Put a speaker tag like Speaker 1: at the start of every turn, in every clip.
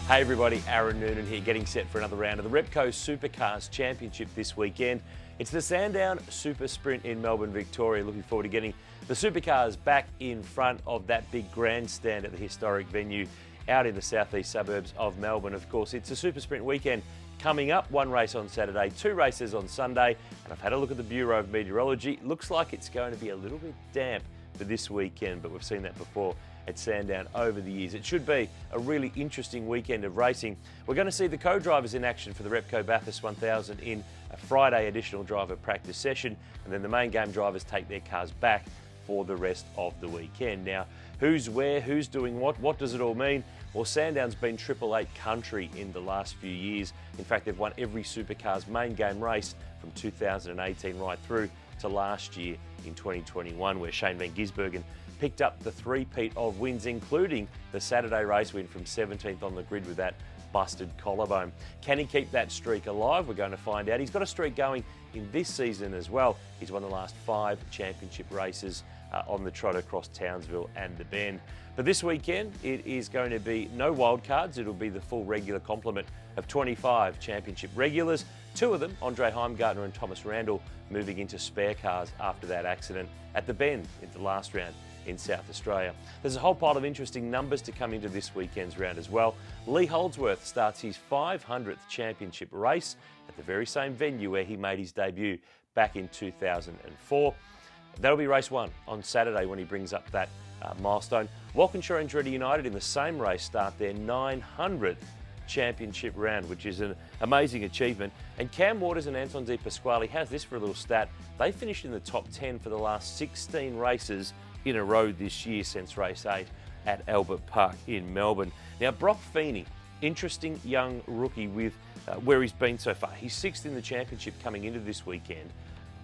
Speaker 1: Hey everybody, Aaron Noonan here, getting set for another round of the Repco Supercars Championship this weekend. It's the Sandown Super Sprint in Melbourne, Victoria. Looking forward to getting the Supercars back in front of that big grandstand at the historic venue out in the southeast suburbs of Melbourne. Of course, it's a Super Sprint weekend coming up. One race on Saturday, two races on Sunday, and I've had a look at the Bureau of Meteorology. Looks like it's going to be a little bit damp for this weekend, but we've seen that before at Sandown over the years. It should be a really interesting weekend of racing. We're going to see the co-drivers in action for the Repco Bathurst 1000 in a Friday additional driver practice session, and then the main game drivers take their cars back for the rest of the weekend. Now, who's where, who's doing what does it all mean? Well, Sandown's been 888 country in the last few years. In fact, they've won every Supercars main game race from 2018 right through to last year in 2021, where Shane Van Gisbergen picked up the three-peat of wins, including the Saturday race win from 17th on the grid with that busted collarbone. Can he keep that streak alive? We're going to find out. He's got a streak going in this season as well. He's won the last 5 championship races on the trot across Townsville and the Bend. But this weekend, it is going to be no wildcards. It'll be the full regular complement of 25 championship regulars. 2 of them, Andre Heimgartner and Thomas Randall, moving into spare cars after that accident at the Bend in the last round in South Australia. There's a whole pile of interesting numbers to come into this weekend's round as well. Lee Holdsworth starts his 500th championship race at the very same venue where he made his debut back in 2004. That'll be race 1 on Saturday when he brings up that milestone. Walkinshaw and Andretti United in the same race start their 900th championship round, which is an amazing achievement. And Cam Waters and Anton De Pasquale, how's this for a little stat? They finished in the top 10 for the last 16 races in a row this year since race 8 at Albert Park in Melbourne. Now, Brock Feeney, interesting young rookie with where he's been so far. He's 6th in the championship coming into this weekend,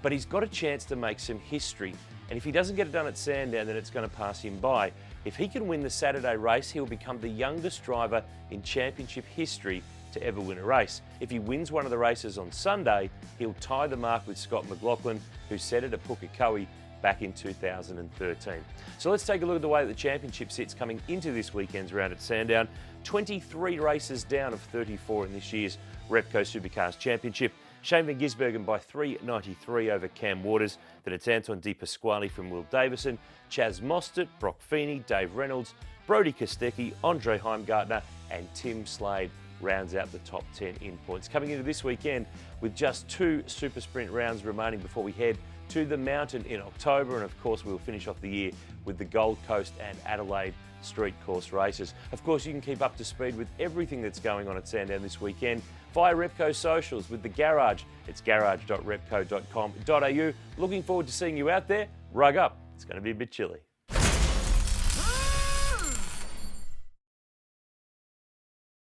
Speaker 1: but he's got a chance to make some history. And if he doesn't get it done at Sandown, then it's going to pass him by. If he can win the Saturday race, he'll become the youngest driver in championship history to ever win a race. If he wins one of the races on Sunday, he'll tie the mark with Scott McLaughlin, who set it at Pukekohe back in 2013. So let's take a look at the way that the championship sits coming into this weekend's round at Sandown. 23 races down of 34 in this year's Repco Supercars Championship. Shane Van Gisbergen by 3.93 over Cam Waters. Then it's Anton De Pasquale from Will Davison, Chaz Mostert, Brock Feeney, Dave Reynolds, Brody Kostecki, Andre Heimgartner, and Tim Slade rounds out the top 10 in points. Coming into this weekend with just 2 Super Sprint rounds remaining before we head to the mountain in October, and of course we'll finish off the year with the Gold Coast and Adelaide street course races. Of course, you can keep up to speed with everything that's going on at Sandown this weekend via Repco socials with the Garage. It's garage.repco.com.au. Looking forward to seeing you out there. Rug up. It's going to be a bit chilly.